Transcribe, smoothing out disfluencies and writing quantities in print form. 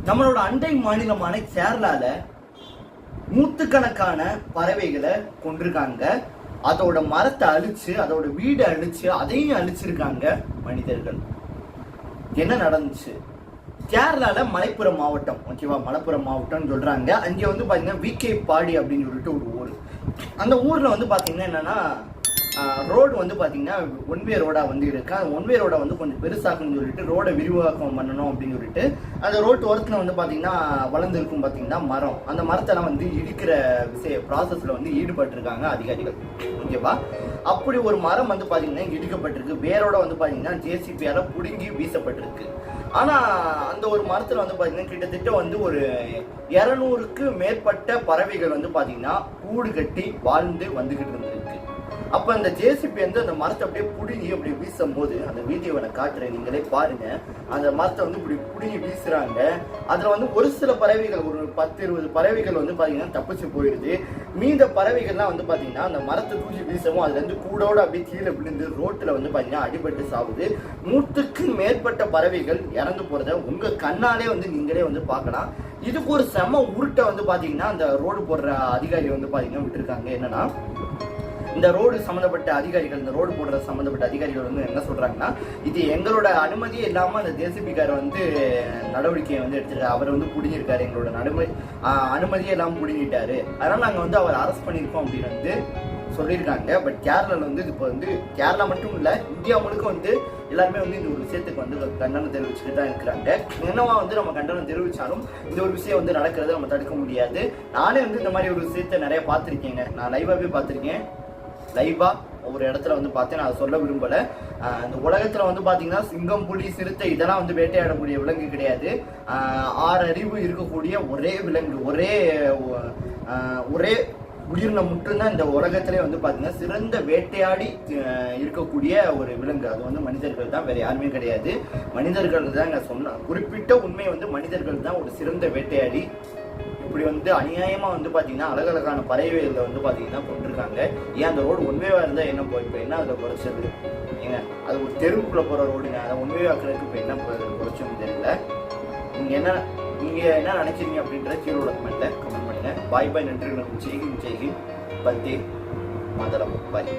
நம்மளோட அண்டை மாநிலமான கேரளால நூற்றுக்கணக்கான பறவைகளை கொண்டிருக்காங்க. அதோட மரத்தை அழிச்சு, அதோட வீடு அழிச்சு, அதையும் அழிச்சிருக்காங்க மனிதர்கள். என்ன நடந்துச்சு? கேரளால மலைப்புற மாவட்டம், ஓகேவா, மலைப்புறம் மாவட்டம்னு சொல்றாங்க. அங்கே வந்து பாத்தீங்கன்னா விகே பாடி அப்படின்னு சொல்லிட்டு ஒரு ஊர். அந்த ஊர்ல வந்து பாத்தீங்கன்னா என்னன்னா, ரோடு வந்து பார்த்தீங்கன்னா ஒன்வே ரோடாக வந்து இருக்கு. அந்த ஒன்வே ரோடை வந்து கொஞ்சம் பெருசாக்குன்னு சொல்லிட்டு ரோடை விரிவாக்கம் பண்ணணும் அப்படின்னு சொல்லிட்டு அந்த ரோட்டு ஓரத்தில் வந்து பார்த்தீங்கன்னா வளர்ந்துருக்கும் பார்த்தீங்கன்னா மரம். அந்த மரத்தெல்லாம் வந்து இடிக்கிற ப்ராசஸில் வந்து ஈடுபட்டிருக்காங்க அதிகாரிகள், ஓகேவா. அப்படி ஒரு மரம் வந்து பார்த்தீங்கன்னா இடிக்கப்பட்டிருக்கு. வேரோட வந்து பார்த்தீங்கன்னா ஜேசிபியால் பிடுங்கி வீசப்பட்டிருக்கு. ஆனால் அந்த ஒரு மரத்தில் வந்து பார்த்தீங்கன்னா கிட்டத்தட்ட வந்து ஒரு 200க்கு மேற்பட்ட பறவைகள் வந்து பார்த்தீங்கன்னா கூடு கட்டி வாழ்ந்து வந்துக்கிட்டு இருந்திருக்கு. அப்போ அந்த ஜேசிபி வந்து அந்த மரத்தை அப்படியே பிடுங்கி அப்படி வீசும் போது, அந்த வீடியோவை நான் காட்டுறேன், நீங்களே பாருங்க. அந்த மரத்தை வந்து இப்படி பிடுங்கி வீசுறாங்க. அதில் வந்து ஒரு சில பறவைகள், ஒரு 10-20 பறவைகள் வந்து பார்த்தீங்கன்னா தப்பிச்சு போயிடுது. மீத பறவைகள்லாம் வந்து பார்த்தீங்கன்னா அந்த மரத்தை தூக்கி வீசவும் அதுலேருந்து கூடோட அப்படியே கீழே விழுந்து ரோட்டில் வந்து பார்த்தீங்கன்னா அடிபட்டு சாவுது. 100க்கு மேற்பட்ட பறவைகள் இறந்து போகிறத உங்கள் கண்ணாலே வந்து நீங்களே வந்து பார்க்கலாம். இதுக்கு ஒரு செம உருட்டை வந்து பார்த்தீங்கன்னா அந்த ரோடு போடுற அதிகாரி வந்து பார்த்தீங்கன்னா விட்டுருக்காங்க. என்னன்னா, இந்த ரோடு சம்மந்தப்பட்ட அதிகாரிகள், இந்த ரோடு போடுற சம்மந்தப்பட்ட அதிகாரிகள் வந்து என்ன சொல்றாங்கன்னா, இது எங்களோட அனுமதியே இல்லாமல் அந்த ஜேசிபிக்கார் வந்து நடவடிக்கையை வந்து எடுத்துருக்காரு. அவர் வந்து பிடிங்கிருக்காரு, எங்களோட அனுமதியே இல்லாமல் பிடிங்கிட்டாரு. அதனால நாங்கள் வந்து அவர் அரெஸ்ட் பண்ணியிருக்கோம் அப்படின்னு வந்து சொல்லியிருக்காங்க. பட் கேரளாவில் வந்து இப்போ வந்து கேரளா மட்டும் இல்லை, இந்தியா முழுக்க வந்து எல்லாருமே வந்து இந்த ஒரு விஷயத்துக்கு வந்து கண்டனம் தெரிவிச்சுட்டு தான் இருக்கிறாங்க. என்னவா வந்து நம்ம கண்டனம் தெரிவித்தாலும் இந்த ஒரு விஷயம் வந்து நடக்கிறத நம்ம தடுக்க முடியாது. நானே வந்து இந்த மாதிரி ஒரு விஷயத்தை நிறைய பார்த்துருக்கேங்க. நான் லைவாகவே பார்த்துருக்கேன். லைவா ஒரு இடத்துல வந்து பார்த்தேன், நான் அதை சொல்ல விரும்பலை. இந்த உலகத்தில் வந்து பார்த்தீங்கன்னா சிங்கம், புலி, சிறுத்தை இதெல்லாம் வந்து வேட்டையாடக்கூடிய விலங்கு கிடையாது. 6 அறிவு இருக்கக்கூடிய ஒரே விலங்கு, ஒரே உயிரினம் மட்டும்தான் இந்த உலகத்திலே வந்து பார்த்தீங்கன்னா சிறந்த வேட்டையாடி இருக்கக்கூடிய ஒரு விலங்கு. அது வந்து மனிதர்கள் தான், வேற யாருமே கிடையாது. மனிதர்கள் தான் சொன்ன குறிப்பிட்ட உண்மை வந்து மனிதர்கள் தான் ஒரு சிறந்த வேட்டையாடி. இப்படி வந்து அநியாயமா வந்து பாத்தீங்கன்னா அழகழகான பறவைகளை வந்து பாத்தீங்கன்னா கொண்டிருக்காங்க. ஏன் அந்த ரோடு ஒன்வேவா இருந்தா என்ன இப்போ என்ன அதில் குறைச்சது? ஏங்க, அது ஒரு தெருவுக்குள்ள போற ரோடுங்க, அதை ஒன்வே ஆக்குறதுக்கு இப்போ என்ன குறைச்சோன்னு தெரியல. நீங்க என்ன நினைக்கிறீங்க அப்படின்ற கீழே உள்ள கமெண்ட்ல கமெண்ட் பண்ணுங்க. பாய் பாய், நன்றி. ஜெய்ஹிந்த், வந்தே மாதரம், பாய்.